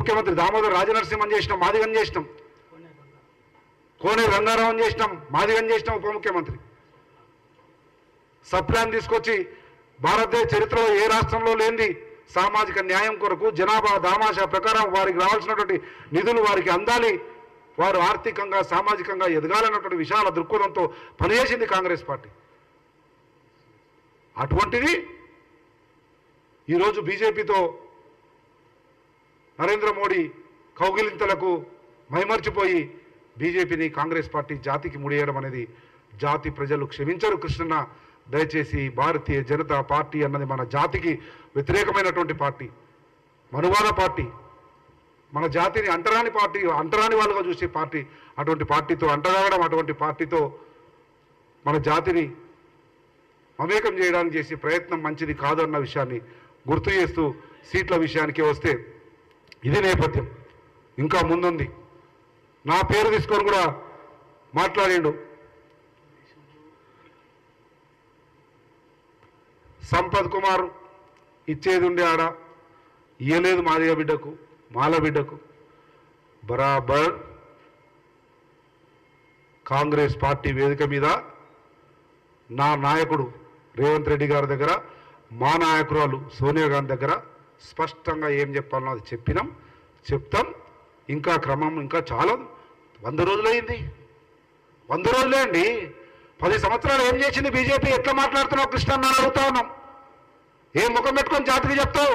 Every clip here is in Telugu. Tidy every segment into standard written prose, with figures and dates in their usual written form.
ముఖ్యమంత్రి దామోదర్ రాజనరసింహన్ చేసినాం, మాదిగం చేసినాం. కోనే రంగారావు చేసినాం, మాదిగం చేసినాం. ఉప ముఖ్యమంత్రి సబ్-ప్లాన్ తీసుకొచ్చి భారతదేశ చరిత్రలో ఏ రాష్ట్రంలో లేనిది సామాజిక న్యాయం కొరకు జనాభా దామాషా ప్రకారం వారికి రావాల్సినటువంటి నిధులు వారికి అందాలి, వారు ఆర్థికంగా సామాజికంగా ఎదగాలన్నటువంటి విశాల దృక్పథంతో పనిచేసింది కాంగ్రెస్ పార్టీ. అటువంటిది ఈరోజు బీజేపీతో నరేంద్ర మోడీ కౌగిలింతలకు మైమర్చిపోయి బీజేపీని కాంగ్రెస్ పార్టీ జాతికి ముడియడం అనేది జాతి ప్రజలు క్షమించరు. కృష్ణన్న, దయచేసి భారతీయ జనతా పార్టీ అన్నది మన జాతికి వ్యతిరేకమైనటువంటి పార్టీ, మనువాద పార్టీ, మన జాతిని అంటరాని పార్టీ, అంటరాని వాళ్ళుగా చూసే పార్టీ. అటువంటి పార్టీతో అంటరాగడం, అటువంటి పార్టీతో మన జాతిని మమేకం చేయడానికి చేసే ప్రయత్నం మంచిది కాదు అన్న విషయాన్ని గుర్తు చేస్తూ సీట్ల విషయానికి వస్తే ఇది నేపథ్యం. ఇంకా ముందుంది. నా పేరు తీసుకొని కూడా మాట్లాడిండు. సంపత్ కుమార్ ఇచ్చేది ఉండే ఆడ ఇయ్యలేదు మాదిగ బిడ్డకు, మాల బిడ్డకు. బరాబర్ కాంగ్రెస్ పార్టీ వేదిక మీద నా నాయకుడు రేవంత్ రెడ్డి గారి దగ్గర, మా నాయకురాలు సోనియా గాంధీ దగ్గర స్పష్టంగా ఏం చెప్పాలనో అది చెప్పినాం, చెప్తాం. ఇంకా క్రమం ఇంకా చాలా 100 రోజులైంది. 100 రోజులే అండి. 10 సంవత్సరాలు ఏం చేసింది బీజేపీ? ఎట్లా మాట్లాడుతున్నావు కృష్ణన్న అని అడుగుతా ఉన్నాం. ఏం ముఖం పెట్టుకొని జాతికి చెప్తావు?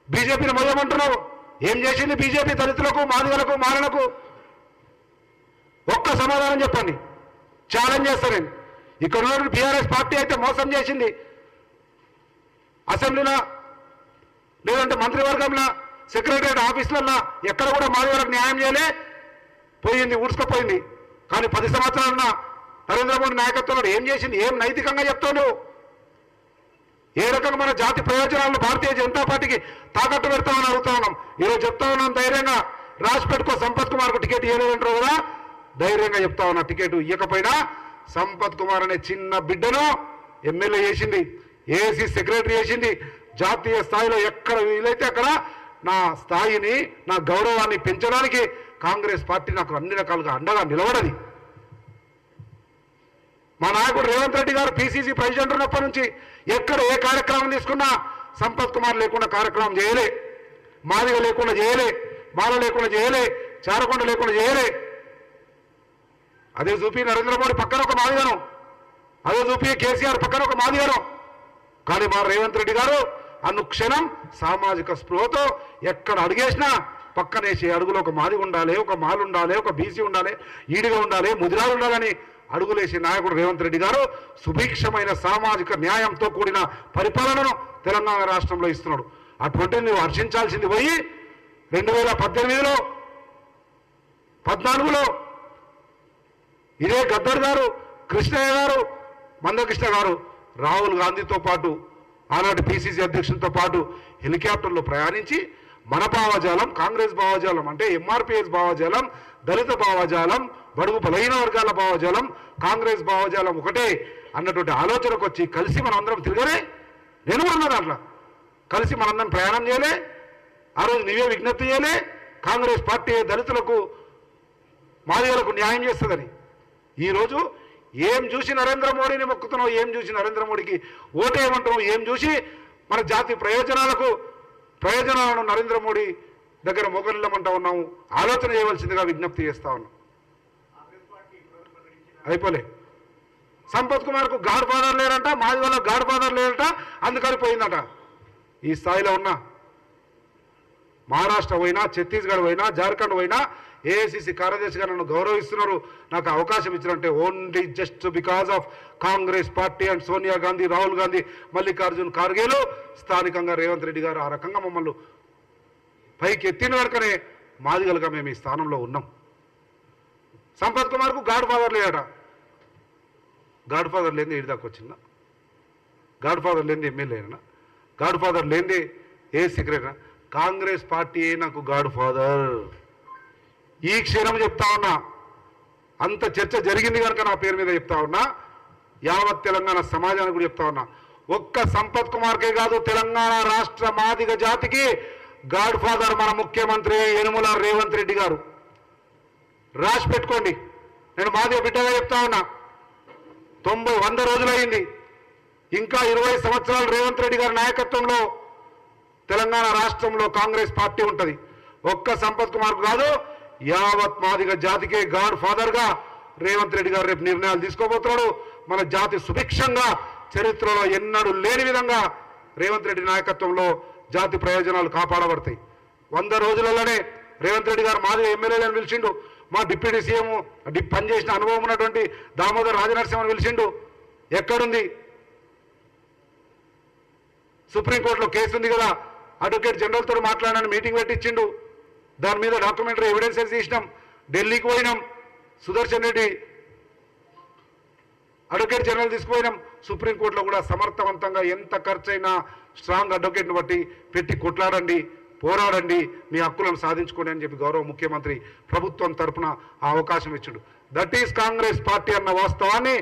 బీజేపీని మొయ్యమంటున్నావు. ఏం చేసింది బీజేపీ దళితులకు, మాదిగలకు, మాలలకు? ఒక్క సమాధానం చెప్పండి. ఛాలెంజ్ చేస్తా నేను. ఇక్కడ ఉన్న బీఆర్ఎస్ పార్టీ అయితే మోసం చేసింది. అసెంబ్లీలో లేదంటే మంత్రివర్గంలో, సెక్రటరియట్ ఆఫీసులలో ఎక్కడ కూడా మాదిగలకు న్యాయం చేయలే, పోయింది, ఊడ్చుకుపోయింది. కానీ 10 సంవత్సరాలన్న నరేంద్ర మోడీ నాయకత్వంలో ఏం చేసింది? ఏం నైతికంగా చెప్తావు నువ్వు? ఏ రకంగా మన జాతి ప్రయోజనాలను భారతీయ జనతా పార్టీకి తాకట్టు పెడతామని అడుగుతా ఉన్నాం. ఈరోజు చెప్తా ఉన్నాం ధైర్యంగా, రాసి పెట్టుకో. సంపత్ కుమార్కు టికెట్ ఇవ్వలేదంటారు కదా, ధైర్యంగా చెప్తా ఉన్నా. టికెట్ ఇవ్వకపోయినా సంపత్ కుమార్ అనే చిన్న బిడ్డను ఎమ్మెల్యే చేసింది, ఏసీ సెక్రటరీ చేసింది. జాతీయ స్థాయిలో ఎక్కడ వీలైతే అక్కడ నా స్థాయిని, నా గౌరవాన్ని పెంచడానికి కాంగ్రెస్ పార్టీ నాకు అన్ని రకాలుగా అండగా నిలబడది. మా నాయకుడు రేవంత్ రెడ్డి గారు పిసిసి ప్రెసిడెంట్ ఉన్నప్పటి నుంచి ఎక్కడ ఏ కార్యక్రమం తీసుకున్నా సంపత్ కుమార్ లేకుండా కార్యక్రమం చేయలే, మాదిగ లేకుండా చేయలే, మాల లేకుండా చేయలే, చారకొండ లేకుండా చేయలే. అదే చూపి నరేంద్ర మోడీ పక్కన ఒక మాదిగను, అదే చూపి కేసీఆర్ పక్కన ఒక మాదిగను. కానీ మా రేవంత్ రెడ్డి గారు అనుక్షణం సామాజిక స్పృహతో ఎక్కడ అడుగేసినా పక్కనేసి అడుగులో ఒక మాదిగ ఉండాలి, ఒక మాలు ఉండాలి, ఒక బీసీ ఉండాలి, ఈడిగా ఉండాలి, ముదిరాలు ఉండాలని అడుగులేసే నాయకుడు రేవంత్ రెడ్డి గారు సుభిక్షమైన సామాజిక న్యాయంతో కూడిన పరిపాలనను తెలంగాణ రాష్ట్రంలో ఇస్తున్నాడు. అటువంటిది నువ్వు హర్షించాల్సింది పోయి 2018లో 14లో ఇదే గద్దర్ గారు, కృష్ణయ్య గారు, మందకృష్ణ గారు రాహుల్ గాంధీతో పాటు ఆనాటి పిసిసి అధ్యక్షులతో పాటు హెలికాప్టర్లో ప్రయాణించి మన భావజాలం, కాంగ్రెస్ భావజాలం అంటే ఎంఆర్పిఎస్ భావజాలం, దళిత భావజాలం, బడుగు బలహీన వర్గాల భావజాలం, కాంగ్రెస్ భావజాలం ఒకటే అన్నటువంటి ఆలోచనకు వచ్చి కలిసి మనందరం తిరగలే. నేను కూడా ఉన్నా దాంట్లో. కలిసి మనందరం ప్రయాణం చేయలే. ఆ రోజు నీవే విజ్ఞప్తి చేయలే, కాంగ్రెస్ పార్టీ దళితులకు, మాదిగలకు న్యాయం చేస్తుందని. ఈరోజు ఏం చూసి నరేంద్ర మోడీని మొక్కుతున్నావు? ఏం చూసి నరేంద్ర మోడీకి ఓటేయమంటున్నావు? ఏం చూసి మన జాతి ప్రయోజనాలను నరేంద్ర మోడీ దగ్గర మొగలిల్లమంటా ఉన్నాము? ఆలోచన చేయవలసిందిగా విజ్ఞప్తి చేస్తా ఉన్నాం. అయిపోలే. సంపత్ కుమార్కు గాడ్ ఫాదర్ లేరంట, మాదిగలో గాడ్ ఫాదర్ లేరంట, అందుకని పోయిందట. ఈ స్థాయిలో ఉన్నా మహారాష్ట్ర పోయినా, ఛత్తీస్గఢ్ పోయినా, జార్ఖండ్ పోయినా ఏఐసిసి కార్యదర్శిగా నన్ను గౌరవిస్తున్నారు. నాకు అవకాశం ఇచ్చినంటే only just because of Congress party and Sonia Gandhi, Rahul Gandhi, Mallikarjun ఖార్గేలు, స్థానికంగా రేవంత్ రెడ్డి గారు ఆ రకంగా మమ్మల్ని పైకి ఎత్తిన వరకనే మాదిగలుగా మేము ఈ స్థానంలో ఉన్నాం. సంపత్ కుమార్కు గాడ్ ఫాదర్ లేదట. గాడ్ ఫాదర్ లేని ఏడు దాకా వచ్చిందా? గాడ్ ఫాదర్ లేని ఎమ్మెల్యే అయినా, గాడ్ ఫాదర్ లేని ఏ సెక్రటరీ? కాంగ్రెస్ పార్టీ నాకు గాడ్ ఫాదర్. ఈ క్షణం చెప్తా ఉన్నా. అంత చర్చ జరిగింది కనుక నా పేరు మీద చెప్తా ఉన్నా. యావత్ తెలంగాణ సమాజానికి కూడా చెప్తా ఉన్నా. ఒక్క సంపత్ కుమార్కే కాదు, తెలంగాణ రాష్ట్ర మాదిగ జాతికి గాడ్ ఫాదర్ మన ముఖ్యమంత్రి యనుమల రేవంత్ రెడ్డి గారు. రాసి పెట్టుకోండి. నేను మాది బిడ్డగా చెప్తా ఉన్నా. 100 రోజులైంది. ఇంకా 20 సంవత్సరాలు రేవంత్ రెడ్డి గారి నాయకత్వంలో తెలంగాణ రాష్ట్రంలో కాంగ్రెస్ పార్టీ ఉంటుంది. ఒక్క సంపత్ కుమార్ కాదు, యావత్ మాదిగ జాతికే గాడ్ ఫాదర్గా రేవంత్ రెడ్డి గారు రేపు నిర్ణయాలు తీసుకోబోతున్నాడు. మన జాతి సుభిక్షంగా చరిత్రలో ఎన్నడూ లేని విధంగా రేవంత్ రెడ్డి నాయకత్వంలో జాతి ప్రయోజనాలు కాపాడబడతాయి. 100 రోజులలోనే రేవంత్ రెడ్డి గారు మాది ఎమ్మెల్యేలను పిలిచిండు. మా డిప్యూటీ సీఎం పనిచేసిన అనుభవం ఉన్నటువంటి దామోదర్ రాజనరసింహను పిలిచిండు. ఎక్కడుంది? సుప్రీంకోర్టులో కేసు ఉంది కదా, అడ్వకేట్ జనరల్తో మాట్లాడాలని మీటింగ్ పెట్టించిండు. దాని మీద డాక్యుమెంటరీ ఎవిడెన్సెస్ తీసినాం. ఢిల్లీకి పోయినాం. సుదర్శన్ రెడ్డి అడ్వకేట్ జనరల్ తీసుకుపోయినాం. సుప్రీంకోర్టులో కూడా సమర్థవంతంగా ఎంత ఖర్చైనా స్ట్రాంగ్ అడ్వకేట్ని బట్టి పెట్టి కొట్లాడండి, పోరాడండి, మీ హక్కులను సాధించుకోండి అని చెప్పి గౌరవ ముఖ్యమంత్రి ప్రభుత్వం తరఫున ఆ అవకాశం ఇచ్చాడు. దట్ ఈస్ కాంగ్రెస్ పార్టీ అన్న వాస్తవాన్ని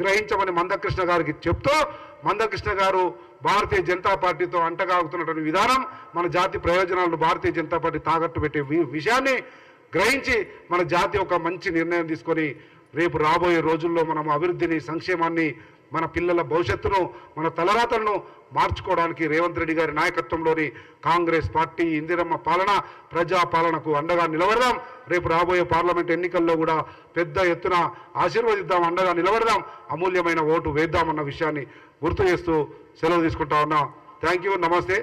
గ్రహించమని మందకృష్ణ గారికి చెప్తూ, మందకృష్ణ గారు భారతీయ జనతా పార్టీతో అంటగాగుతున్నటువంటి విధానం మన జాతి ప్రయోజనాలను భారతీయ జనతా పార్టీ తాకట్టు పెట్టే విషయాన్ని గ్రహించి మన జాతి ఒక మంచి నిర్ణయం తీసుకొని రేపు రాబోయే రోజుల్లో మనం అభివృద్ధిని, సంక్షేమాన్ని, మన పిల్లల భవిష్యత్తును, మన తలరాతలను మార్చుకోవడానికి రేవంత్ రెడ్డి గారి నాయకత్వంలోని కాంగ్రెస్ పార్టీ ఇందిరమ్మ పాలన, ప్రజాపాలనకు అండగా నిలబడదాం. రేపు రాబోయే పార్లమెంట్ ఎన్నికల్లో కూడా పెద్ద ఎత్తున ఆశీర్వదిద్దాం, అండగా నిలబడదాం, అమూల్యమైన ఓటు వేద్దామన్న విషయాన్ని గుర్తు చేస్తూ సెలవు తీసుకుంటా ఉన్నా. Thank you. నమస్తే.